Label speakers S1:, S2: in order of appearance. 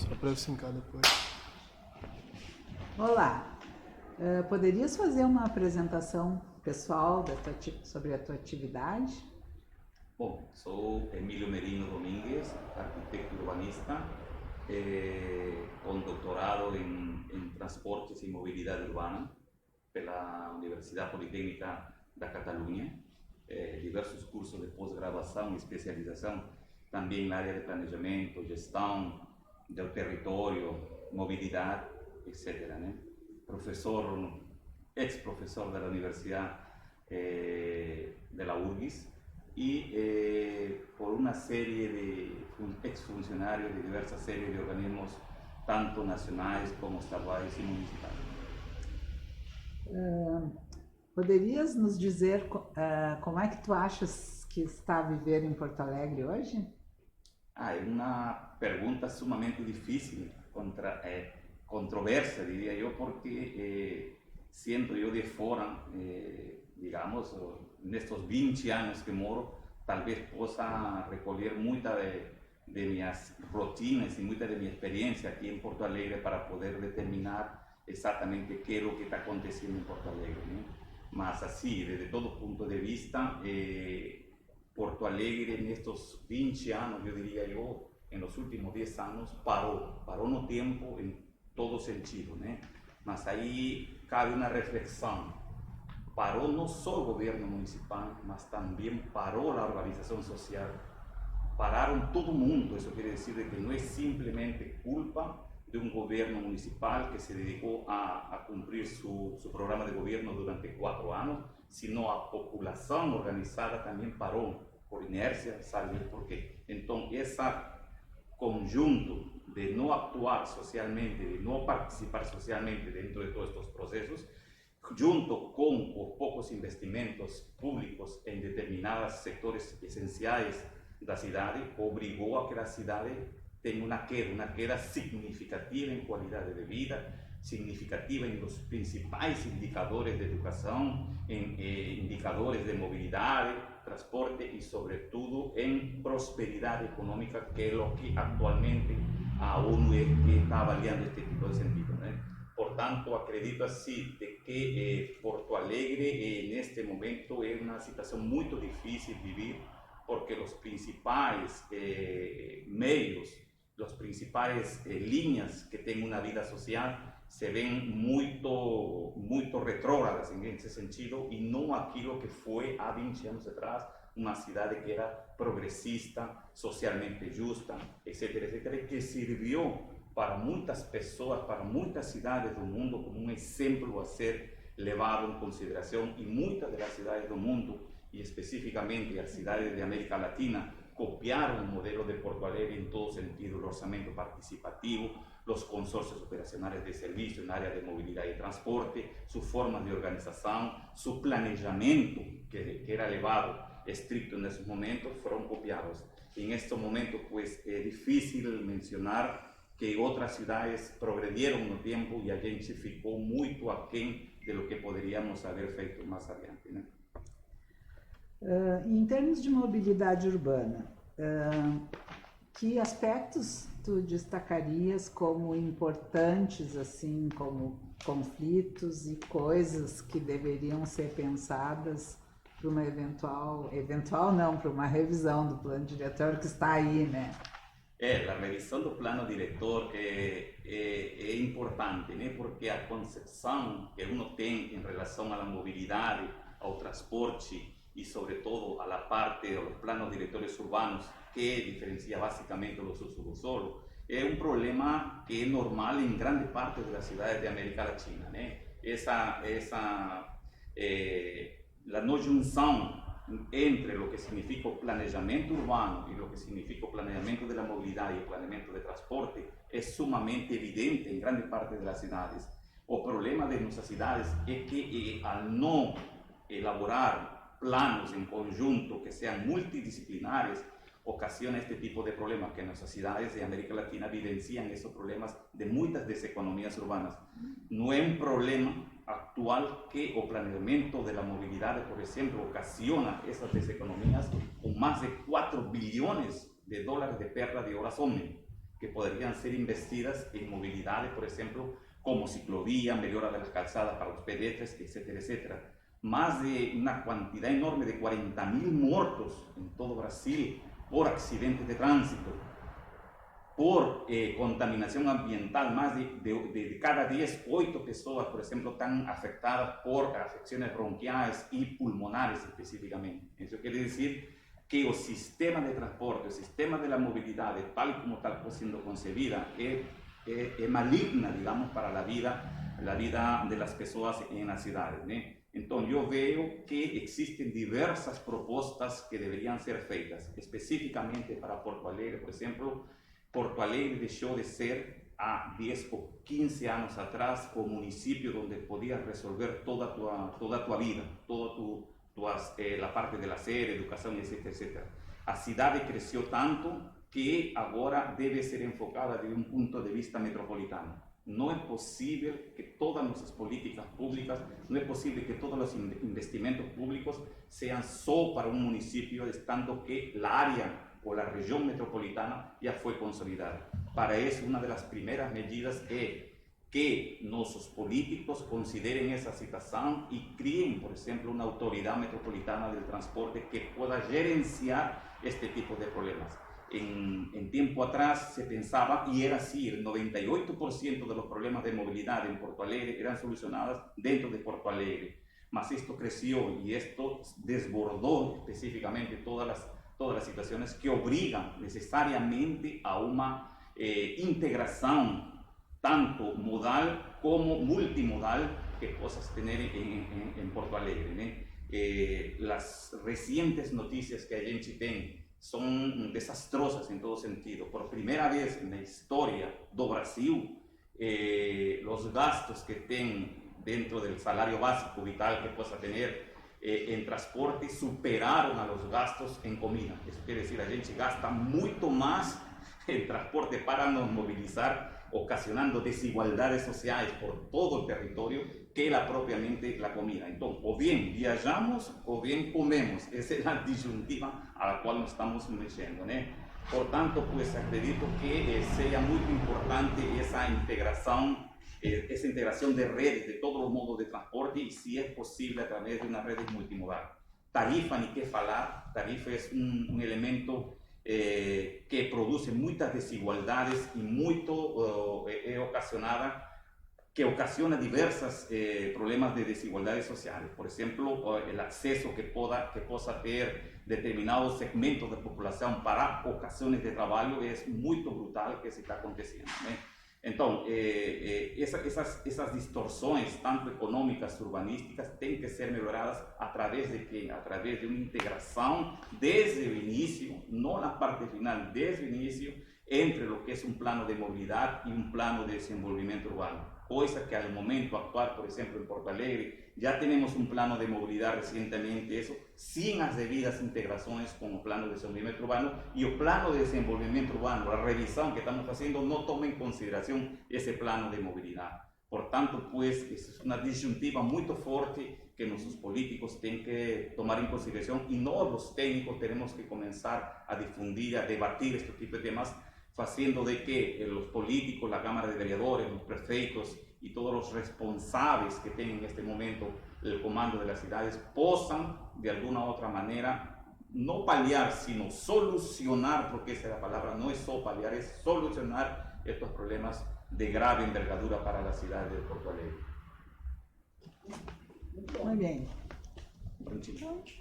S1: Só para eu sincar depois.
S2: Olá, poderias fazer uma apresentação pessoal sobre a tua atividade?
S3: Bom, sou Emílio Merino Domingues, arquiteto urbanista, com doutorado em transportes e mobilidade urbana pela Universidade Politécnica da Catalunha, diversos cursos de pós-graduação e especialização, também na área de planejamento, gestão do território, mobilidade, etc. Né? Ex-professor da Universidade de la URGS y por una serie de exfuncionarios de diversas series de organismos, tanto nacionais como estaduais e municipais.
S2: Poderias nos dizer como é que tu achas que está a viver em Porto Alegre hoje?
S3: É uma pergunta sumamente difícil, controversa, diria eu, porque sendo eu de fora, digamos, nestes 20 anos que moro, talvez possa recolher muita de minhas rotinas e muita de minha experiência aqui em Porto Alegre para poder determinar exatamente o que é o que está acontecendo em Porto Alegre, né? Mas assim, desde todo ponto de vista, Porto Alegre nestes 20 anos, eu diria eu, nos últimos 10 anos, parou no tempo em todo sentido, né? Mas aí cabe uma reflexão. Parou não só o governo municipal, mas também parou a organização social. Pararam todo mundo. Isso quer dizer que não é simplesmente culpa de um governo municipal que se dedicou a cumprir seu programa de governo durante 4 anos, sino a população organizada também parou por inércia, sabe por quê? Então, esse conjunto de não atuar socialmente, de não participar socialmente dentro de todos estes processos, junto com os poucos investimentos públicos em determinados setores essenciais da cidade, obrigou a que a cidade tenha uma queda significativa em qualidade de vida, significativa em os principais indicadores de educação, em indicadores de mobilidade, transporte e, sobretudo, em prosperidade econômica, que é o que atualmente a ONU que está avaliando este tipo de sentido, né? Portanto, acredito assim de que Porto Alegre neste momento é uma situação muito difícil de viver, porque os principais meios, as principais linhas que têm uma vida social se ven muito retrógradas nesse sentido e não aquilo que foi há 20 anos atrás uma cidade que era progressista, socialmente justa, etc., etc., que serviu para muitas pessoas, para muitas cidades do mundo como um exemplo a ser levado em consideração, e muitas das cidades do mundo, e especificamente as cidades de América Latina, copiaram o modelo de Porto Alegre em todo sentido: o orçamento participativo, os consórcios operacionais de serviços na área de mobilidade e transporte, suas formas de organização, seu planejamento, que era levado estricto nesses momentos, foram copiados. Em este momento, pues, é difícil mencionar que outras cidades progrediram no tempo e a gente ficou muito aquém de lo que poderíamos haver feito mais adiante, né?
S2: Em termos de mobilidade urbana, que aspectos tu destacarias como importantes, assim, como conflitos e coisas que deveriam ser pensadas para uma para uma revisão do plano diretor que está aí, né?
S3: A revisão do plano diretor é importante, né? Porque a concepção que uno tem em relação à mobilidade, ao transporte e, sobretudo, a la parte de los planos directores urbanos, que diferencia básicamente los usos do solo, é um problema que é normal em grande parte das cidades de América Latina, né? La no junção entre o que significa o planejamento urbano e o que significa o planejamento da mobilidade e o planejamento de transporte é sumamente evidente em grande parte das cidades. O problema de nossas cidades é que, ao não elaborar planos em conjunto que sejam multidisciplinares, ocasiona este tipo de problemas que nuestras ciudades de América Latina vivencian esos problemas de muchas deseconomías urbanas. No es un problema actual que o planeamiento de la movilidad, por ejemplo, ocasiona esas deseconomías con más de 4 billones de dólares de pérdida de horas hombre. que podrían ser investidas en movilidades, por ejemplo, como ciclovía, mejora de las calzadas para los pedestres, etcétera, etcétera. Más de una cantidad enorme de 40.000 muertos en todo Brasil por accidentes de tránsito, por contaminación ambiental. Más de cada 10, 8 personas, por ejemplo, están afectadas por afecciones bronquiales y pulmonares específicamente. Eso quiere decir que el sistema de transporte, el sistema de la movilidad, tal como está siendo concebida, es maligna, digamos, para la vida de las personas en las ciudades, ¿no? Entonces yo veo que existen diversas propuestas que deberían ser feitas, específicamente para Porto Alegre. Por ejemplo, Porto Alegre dejó de ser a 10 o 15 años atrás un municipio donde podías resolver toda tu vida, la parte de la sede, educación, etcétera, etcétera. La ciudad creció tanto que ahora debe ser enfocada desde un punto de vista metropolitano. No es posible que todas nuestras políticas públicas, no es posible que todos los investimentos públicos sean solo para un municipio, estando que la área o la región metropolitana ya fue consolidada. Para eso, una de las primeras medidas es que nuestros políticos consideren esa situación y creen, por ejemplo, una autoridad metropolitana del transporte que pueda gerenciar este tipo de problemas. En tiempo atrás se pensaba, y era así, el 98% de los problemas de movilidad en Porto Alegre eran solucionados dentro de Porto Alegre. Mas esto creció y esto desbordó específicamente todas las situaciones que obligan necesariamente a una integración tanto modal como multimodal que puedas tener en Porto Alegre, ¿no? Las recientes noticias que a gente tiene son desastrosas en todo sentido. Por primera vez en la historia do Brasil, los gastos que tienen dentro del salario básico vital que puedas tener en transporte superaron a los gastos en comida. Eso quiere decir, la gente gasta mucho más en transporte para nos movilizar, ocasionando desigualdades sociales por todo el territorio que propiamente la comida. Entonces, o bien viajamos o bien comemos. Esa es la disyuntiva a la cual nos estamos metiendo, ¿no? Por tanto, pues acredito que sea muy importante esa integración de redes, de todos los modos de transporte, y si es posible a través de una red multimodal. Tarifa, ni qué falar. Tarifa es un elemento que produce muchas desigualdades y que ocasiona diversos problemas de desigualdades sociales. Por ejemplo, el acceso que pueda tener determinados segmentos de población para ocasiones de trabajo es muy brutal que se está aconteciendo, ¿no? Entonces, esas distorsiones, tanto económicas, urbanísticas, tienen que ser mejoradas a través de qué? A través de una integración desde el inicio, no la parte final, desde el inicio, entre lo que es un plano de movilidad y un plano de desenvolvimiento urbano. Cosa que al momento actual, por ejemplo, en Porto Alegre, ya tenemos un plano de movilidad recientemente, eso sin las debidas integraciones con el plano de desenvolvimiento urbano, y el plano de desenvolvimiento urbano, la revisión que estamos haciendo, no toma en consideración ese plano de movilidad. Por tanto, pues, es una disyuntiva muy fuerte que nuestros políticos tienen que tomar en consideración, y no los técnicos tenemos que comenzar a difundir, a debatir este tipo de temas, haciendo de que los políticos, la Cámara de Vereadores, los prefeitos y todos los responsables que tienen en este momento el comando de las ciudades puedan, de alguna u otra manera, no paliar, sino solucionar, porque esa es la palabra, no es solo paliar, es solucionar estos problemas de grave envergadura para la ciudad de Porto Alegre.
S2: Muy bien.
S3: Bom dia.